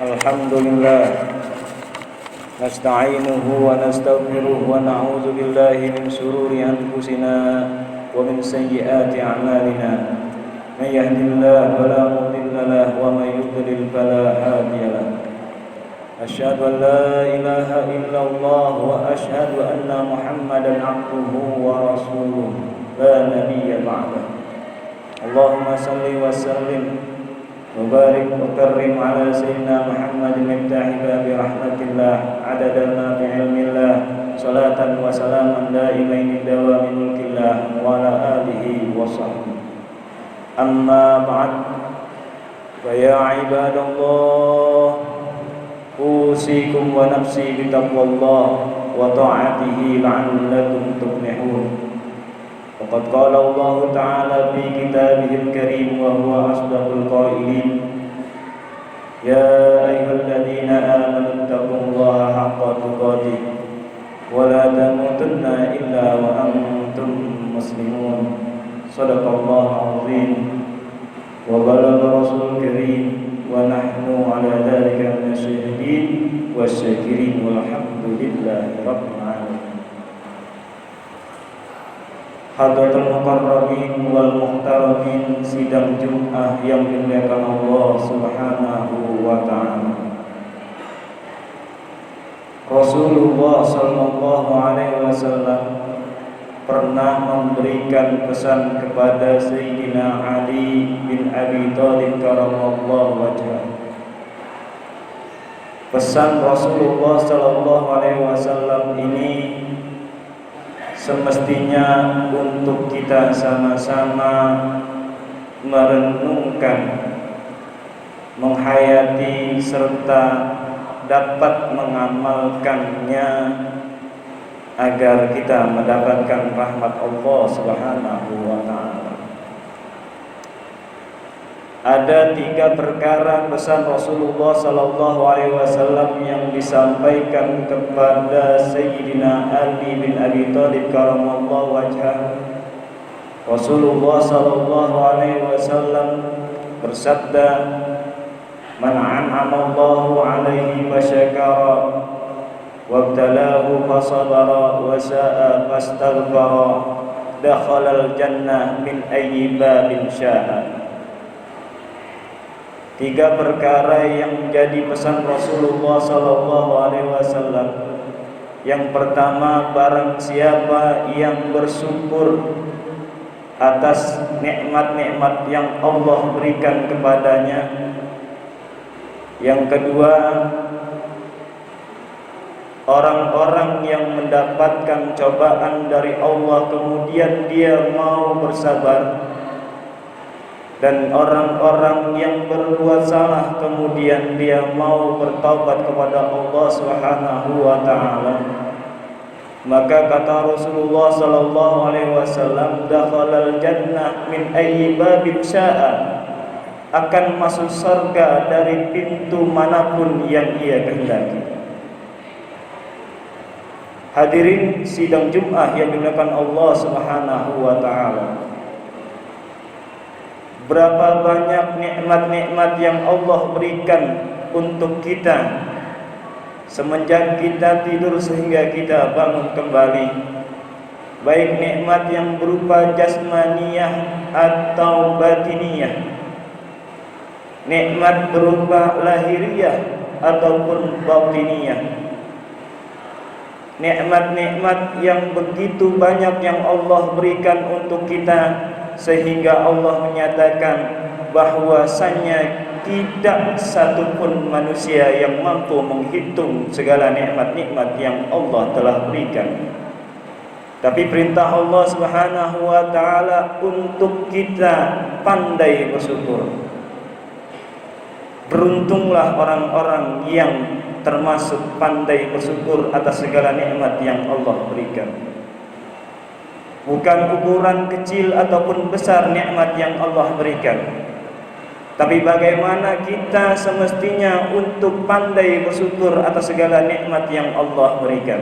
Alhamdulillah nasta'inuhu wa nastaghfiruh wa na'udzu billahi min shururi anfusina wa min sayyiati a'malina. May yahdihillahu fala mudilla lahu wa may yudlil fala hadiya lahu. Asyhadu an la ilaha illallah wa asyhadu anna Muhammadan 'abduhu wa rasuluh la nabiyya ba'dahu. Allahumma shalli wa sallim Mubarak wa karim ala sayyidina Muhammad miftahi babi rahmatillah adada ma fi ilmillah salatan wa salaman daimaini dawami mulkillah wa ala alihi wa sahbihi amma ba'd fa ya ibadallah usikum wa nafsi bitaqwallah wa ta'atihi la'allakum tuflihun. Faqad qala Allah Ta'ala fi kitabihil karim wa huwa asdaqul qailin. Ya ayyuhalladzina amanu taqullaha haqqa tuqatih wa la tamutunna illa wa antum muslimun. Shadaqallahu azim wa balagha rasulul karim wa nahnu ala dzalika minasyahidin wasyakirin walhamdulillahi rabbil alamin. Hadratul mukarramin wal muhtaramin, sidang Jumat yang dimuliakan Allah Subhanahu wa ta'ala. Rasulullah sallallahu alaihi wasallam pernah memberikan pesan kepada Sayyidina Ali bin Abi Thalib karamallahu wajhah. Pesan Rasulullah sallallahu alaihi wasallam ini semestinya untuk kita sama-sama merenungkan, menghayati serta dapat mengamalkannya agar kita mendapatkan rahmat Allah Subhanahu wa ta'ala. Ada 3 perkara pesan Rasulullah sallallahu alaihi wasallam yang disampaikan kepada Sayyidina Ali bin Abi Thalib karamallahu wajhah. Rasulullah sallallahu alaihi wasallam bersabda, "Man an'ama Allahu alaihi fasyakara wabtalahu fasabara wa sa'a fastaghfara dakhala al-jannah min ayyi babin syaa." 3 perkara yang menjadi pesan Rasulullah sallallahu alaihi wasallam. Yang pertama, barang siapa yang bersyukur atas nikmat-nikmat yang Allah berikan kepadanya. Yang kedua, orang-orang yang mendapatkan cobaan dari Allah kemudian dia mau bersabar. Dan orang-orang yang berbuat salah kemudian dia mau bertaubat kepada Allah Subhanahu wa ta'ala. Maka kata Rasulullah sallallahu alaihi wasallam, dakhalal jannah min ayyi babin syaa, akan masuk surga dari pintu manapun yang ia kehendaki. Hadirin sidang Jumat yang dimuliakan Allah Subhanahu wa ta'ala. Berapa banyak nikmat-nikmat yang Allah berikan untuk kita semenjak kita tidur sehingga kita bangun kembali. Baik nikmat yang berupa jasmaniyah atau batiniyah, nikmat berupa lahiriah ataupun batiniyah. Nikmat-nikmat yang begitu banyak yang Allah berikan untuk kita, sehingga Allah menyatakan bahwasanya tidak satupun manusia yang mampu menghitung segala nikmat-nikmat yang Allah telah berikan. Tapi perintah Allah Subhanahu wa ta'ala untuk kita pandai bersyukur. Beruntunglah orang-orang yang termasuk pandai bersyukur atas segala nikmat yang Allah berikan. Bukan ukuran kecil ataupun besar nikmat yang Allah berikan, tapi bagaimana kita semestinya untuk pandai bersyukur atas segala nikmat yang Allah berikan.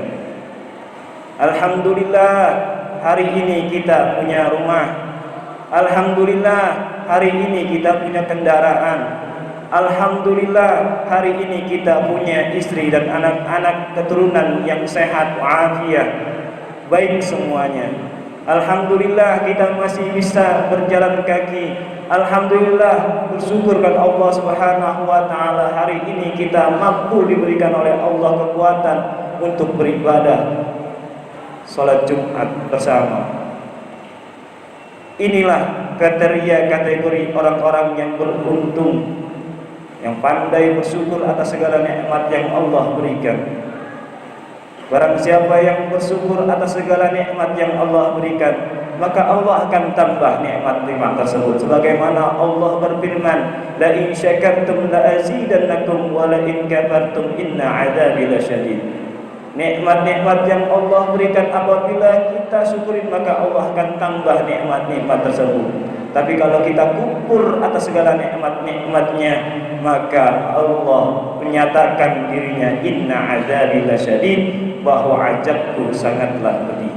Alhamdulillah, hari ini kita punya rumah. Alhamdulillah, hari ini kita punya kendaraan. Alhamdulillah hari ini kita punya istri dan anak-anak keturunan yang sehat walafiat, baik semuanya. Alhamdulillah kita masih bisa berjalan kaki. Alhamdulillah, bersyukurkan Allah Subhanahu wa taala hari ini kita mampu diberikan oleh Allah kekuatan untuk beribadah salat Jumat bersama. Inilah kriteria kategori orang-orang yang beruntung, yang pandai bersyukur atas segala nikmat yang Allah berikan. Barang siapa yang bersyukur atas segala nikmat yang Allah berikan, maka Allah akan tambah nikmat-nikmat tersebut. Sebagaimana Allah berfirman, la in syakartum la azidannakum wa la in kafartum inna adzabi lasyadid. Nikmat-nikmat yang Allah berikan apabila kita syukurin, maka Allah akan tambah nikmat-nikmat tersebut. Tapi kalau kita kufur atas segala nikmat-nikmatnya, maka Allah menyatakan dirinya inna adzabi lasyadid, bahwa azabku sangatlah pedih.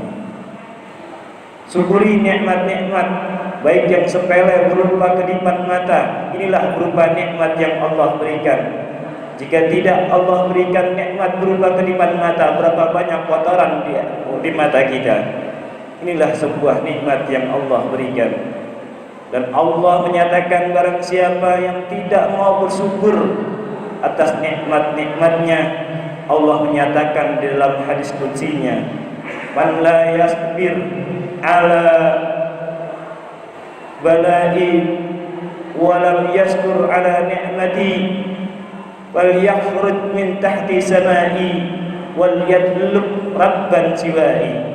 Syukuri nikmat-nikmat, baik yang sepele berupa kedipan mata, inilah berupa nikmat yang Allah berikan. Jika tidak Allah berikan nikmat berupa kedipan mata, berapa banyak kotoran di mata kita. Inilah sebuah nikmat yang Allah berikan. Dan Allah menyatakan barang siapa yang tidak mau bersyukur atas nikmat-nikmatnya, Allah menyatakan di dalam hadis qudsinya, man la yasbir ala bala'i wa lam yashkur ala ni'mati wal yakhruj min tahti samai wal yadlub rabban siwai.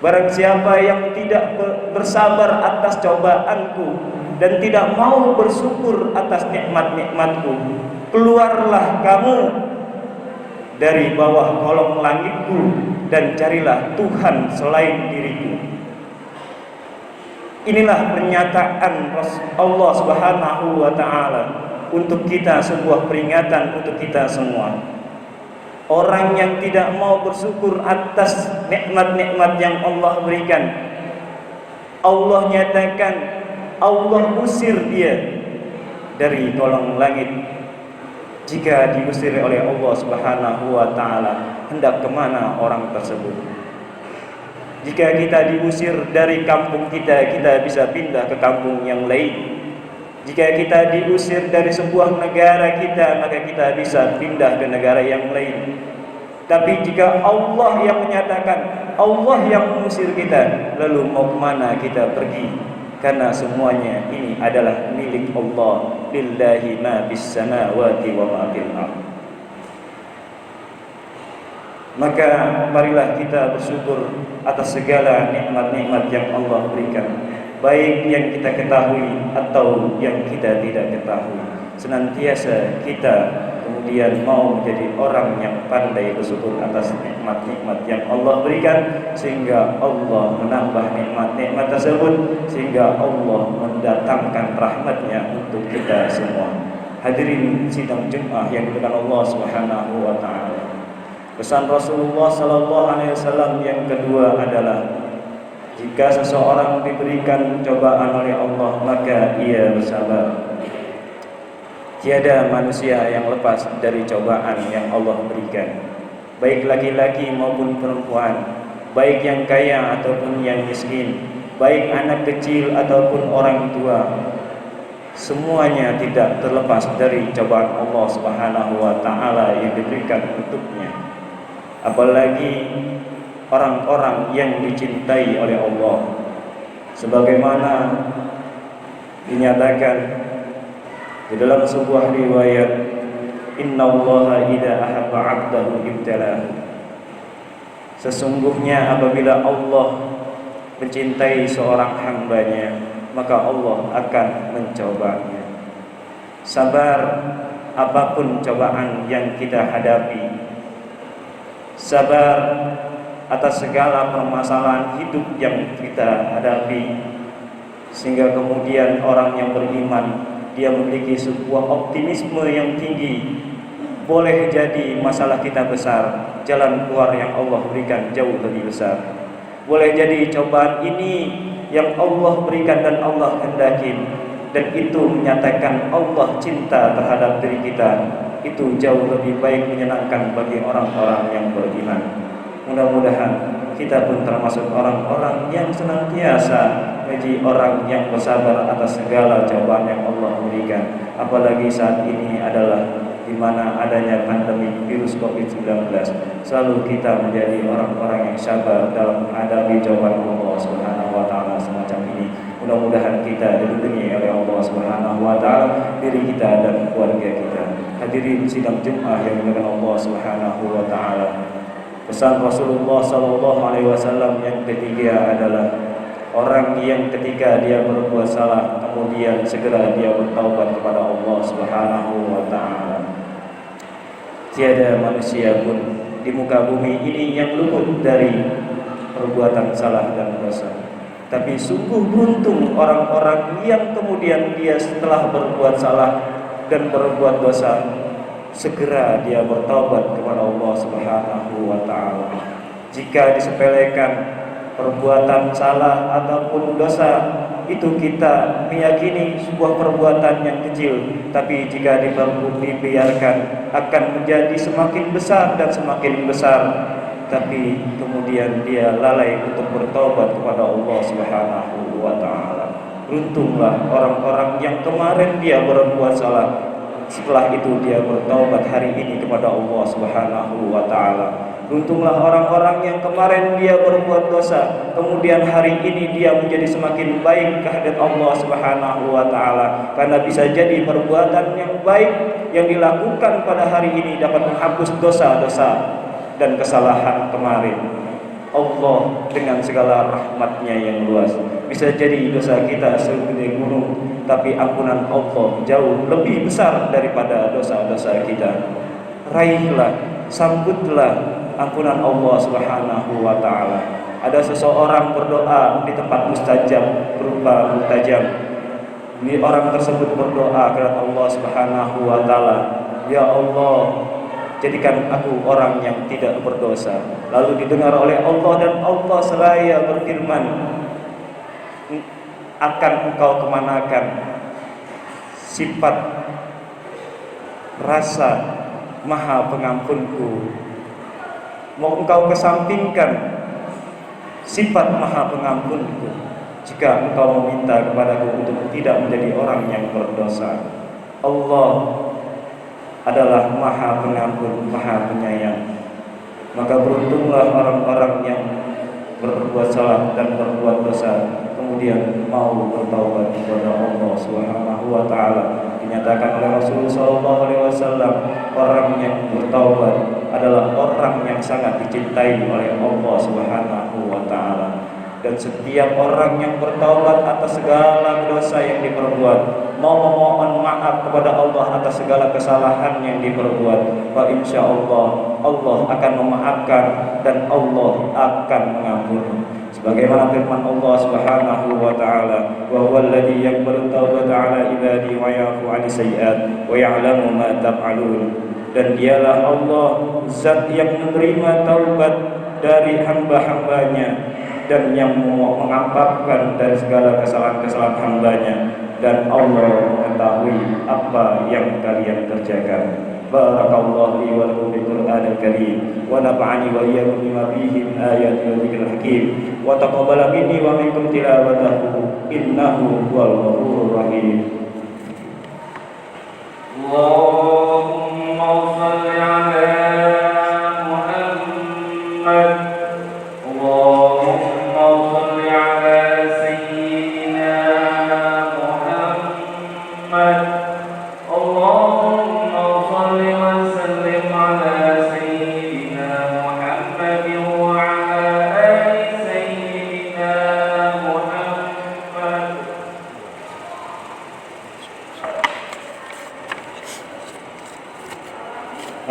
Barang siapa yang tidak bersabar atas cobaanku dan tidak mau bersyukur atas nikmat-nikmatku, keluarlah kamu dari bawah kolong langitku dan carilah Tuhan selain diriku. Inilah pernyataan Allah Subhanahu wa taala untuk kita, sebuah peringatan untuk kita semua. Orang yang tidak mau bersyukur atas nikmat-nikmat yang Allah berikan, Allah nyatakan, Allah usir dia dari kolong langit. Jika diusir oleh Allah Subhanahu wa taala, hendak kemana orang tersebut? Jika kita diusir dari kampung kita, kita bisa pindah ke kampung yang lain. Jika kita diusir dari sebuah negara kita, maka kita bisa pindah ke negara yang lain. Tapi jika Allah yang menyatakan, Allah yang mengusir kita, lalu mau kemana kita pergi? Karena semuanya ini adalah milik Allah. Lillahi ma bis samawati wa ma fil ardh. Maka marilah kita bersyukur atas segala nikmat-nikmat yang Allah berikan, baik yang kita ketahui atau yang kita tidak ketahui. Senantiasa kita kemudian mau menjadi orang yang pandai bersyukur atas nikmat-nikmat yang Allah berikan, sehingga Allah menambah nikmat-nikmat tersebut, sehingga Allah mendatangkan rahmatnya untuk kita semua. Hadirin sidang Jumat yang dimuliakan Allah Subhanahu wa taala. Pesan Rasulullah sallallahu alaihi wasallam yang kedua adalah, jika seseorang diberikan cobaan oleh Allah, maka ia bersabar. Tiada manusia yang lepas dari cobaan yang Allah berikan, baik laki-laki maupun perempuan, baik yang kaya ataupun yang miskin, baik anak kecil ataupun orang tua. Semuanya tidak terlepas dari cobaan Allah Subhanahu wa taala yang diberikan untuknya. Apalagi orang-orang yang dicintai oleh Allah, sebagaimana dinyatakan di dalam sebuah riwayat, innallaha idza ahabba 'abdahu ibtalahu. Sesungguhnya apabila Allah mencintai seorang hambanya, maka Allah akan mencobanya. Sabar apapun cobaan yang kita hadapi, sabar atas segala permasalahan hidup yang kita hadapi, sehingga kemudian orang yang beriman, dia memiliki sebuah optimisme yang tinggi. Boleh jadi masalah kita besar, jalan keluar yang Allah berikan jauh lebih besar. Boleh jadi cobaan ini yang Allah berikan dan Allah hendaki, dan itu menyatakan Allah cinta terhadap diri kita, itu jauh lebih baik menyenangkan bagi orang-orang yang beriman. Mudah-mudahan kita pun termasuk orang-orang yang senantiasa menjadi orang yang bersabar atas segala cobaan yang Allah berikan. Apalagi saat ini adalah di mana adanya pandemi virus COVID-19. Selalu kita menjadi orang-orang yang sabar dalam menghadapi cobaan Allah Subhanahu wa taala semacam ini. Mudah-mudahan kita dilindungi oleh Allah Subhanahu wa taala, diri kita dan keluarga kita. Hadirin sidang Jumat yang dimuliakan Allah Subhanahu wa taala. Pesan Rasulullah sallallahu alaihi wasallam yang ketiga adalah orang yang ketika dia berbuat salah kemudian segera dia bertaubat kepada Allah Subhanahu wa taala. Tiada manusia pun di muka bumi ini yang luput dari perbuatan salah dan dosa. Tapi sungguh beruntung orang-orang yang kemudian dia setelah berbuat salah dan berbuat dosa segera dia bertaubat kepada Allah Subhanahu wa taala. Jika disepelekan perbuatan salah ataupun dosa, itu kita meyakini sebuah perbuatan yang kecil, tapi jika dibiarkan akan menjadi semakin besar dan semakin besar. Tapi kemudian dia lalai untuk bertaubat kepada Allah Subhanahu wa taala. Beruntunglah orang-orang yang kemarin dia berbuat salah, setelah itu dia bertaubat hari ini kepada Allah Subhanahu wa taala. Beruntunglah orang-orang yang kemarin dia berbuat dosa, kemudian hari ini dia menjadi semakin baik kehadirat Allah Subhanahu wa taala. Karena bisa jadi perbuatan yang baik yang dilakukan pada hari ini dapat menghapus dosa-dosa dan kesalahan kemarin. Allah dengan segala rahmatnya yang luas, bisa jadi dosa kita segede gunung, tapi ampunan Allah jauh lebih besar daripada dosa-dosa kita. Raihlah, sambutlah ampunan Allah Subhanahu wa taala. Ada seseorang berdoa di tempat mustajab berupa mutajam. Ini orang tersebut berdoa kepada Allah Subhanahu wa taala, "Ya Allah, jadikan aku orang yang tidak berdosa." Lalu didengar oleh Allah dan Allah seraya berfirman, "Akan engkau kemanakan sifat rasa maha pengampunku? Mau engkau kesampingkan sifat maha pengampunku jika engkau meminta kepadaku untuk tidak menjadi orang yang berdosa." Allah adalah maha pengampun, maha penyayang. Maka beruntunglah orang-orang yang berbuat salah dan berbuat dosa kemudian mau bertaubat kepada Allah Subhanahu wa taala. Dinyatakan oleh Rasulullah sallallahu alaihi wasallam, orang yang bertaubat adalah orang yang sangat dicintai oleh Allah Subhanahu wa taala. Dan setiap orang yang bertaubat atas segala dosa yang diperbuat, mau memohon maaf kepada Allah atas segala kesalahan yang diperbuat, fa insyaallah Allah akan memaafkan dan Allah akan mengampuni. Sebagaimana firman Allah Subhanahu wa taala, "Wa huwal ladzi yaqbalu tawbata 'ala ibadihi wa ya'fu 'ani sayyi'at wa ya'lamu ma taf'alun." Dan dialah Allah zat yang menerima taubat dari hamba-hambanya dan yang mengampakkan dari segala kesalahan-kesalahan hambanya, dan Allah mengetahui apa yang kalian kerjakan. Barakallahu li wa lakum bil Qur'anil Karim wa nafa'ani wa iyyakum bima fihi min ayati wa dzikril hakim wa taqabbala minni wa minkum tilawatahu innahu huwal ghafurur rahim. Allahumma shalli 'ala Muhammad.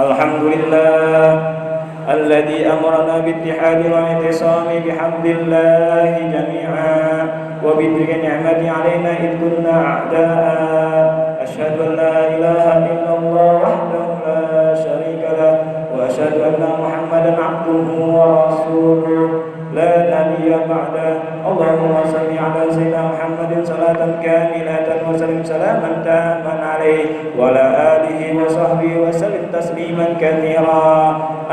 Alhamdulillah alladzi amarna biittihadi wa i'tisami bihamdillahi jami'a wa bidhikri ni'mati 'alaina id kunna a'da'a. Asyhadu an la ilaha illallah wahdahu la syarika lah wa asyhadu anna Muhammadan 'abduhu wa rasuluh la nabiyya نبي بعده. اللهم صل على سيدنا محمد صلاة كاملة وسلم سلاما تاما عليه وعلى آله وصحبه وسلم تسليما كثيرا.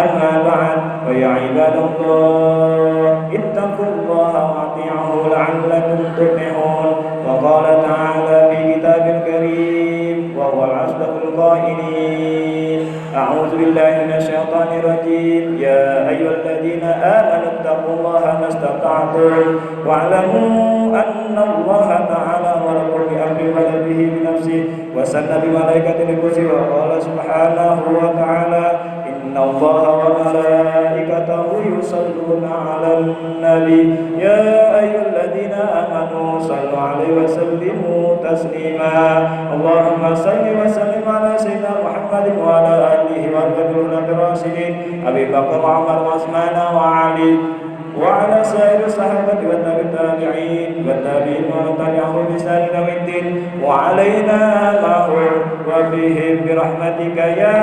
أما بعد، فيا عباد الله اتقوا الله وأطيعوه لعلكم تفلحون. وقال تعالى في كتاب الكريم وهو الأصدق القائلين: أعوذ بالله من الشيطان الرجيم. يا أيها الذين آمنوا اتقوا الله ما استطعتم واعلموا أن الله تعالى أمركم بأمر بدأ به بنفسه وسن بملائكة القدس. وقال سبحانه وتعالى: إن الله وملائكته يصلون على النبي يا أيها الذين آمنوا صلوا عليه وسلموا تسليما. اللهم صل وسلم على سيدنا محمد وعلى آله وصحبه الراشدين أبي بكر وعمر وعثمان وعلي وعلى سائر الصحابة والتابعين والتابعين ومن تبعهم بإحسان إلى يوم الدين وعلينا معهم وفيهم برحمتك يا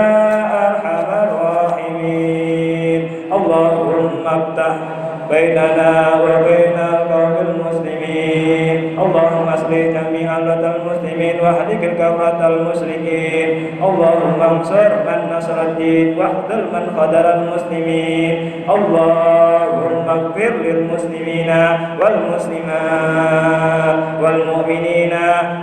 أرحم الراحمين. اللهم افتح بيننا وبين القوم المسلمين. اللهم اصلح جميع أمة المسلمين واهلك الكفرة المشركين. اللهم انصر من نصر الدين واخذل من خذل المسلمين. اللهم اغفر للمسلمين والمسلمات والمؤمنين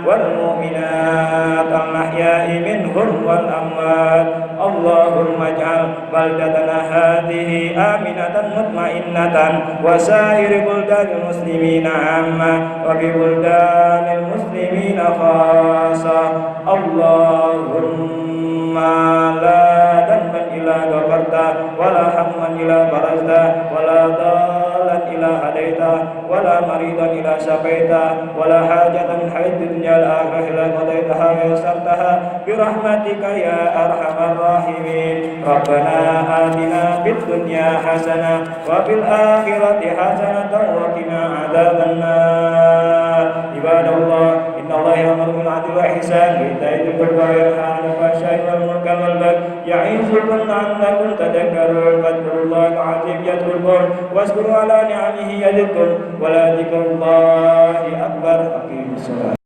والمؤمنات الأحياء منهم والأموات. اللهم اجعل بلدتنا هذه آمنة مطمئنة وسائر بلدان المسلمين عامة وببلدان المسلمين خاصة. اللهم لا ذنبا إلا غفرته ولا هما إلا فرجته ولا ضالا إلا هديته ولا مريضا إلا شفيته ولا حاجة من حيث الدنيا الآخرة إلا قضيتها ويسرتها برحمتك يا أرحم الراحمين. ربنا آتنا في الدنيا حسنة وفي الآخرة حسنة وقنا عذاب النار. عباد الله، إن الله يأمر بالعدل والإحسان وإيتاء ذي القربى وينهى عن الفحشاء والمنكر والبغي يعظكم لعلكم تذكرون. فاذكروا الله العظيم يذكركم واشكروا على نعمه يزدكم ولذكر الله أكبر. أقيموا الصلاة.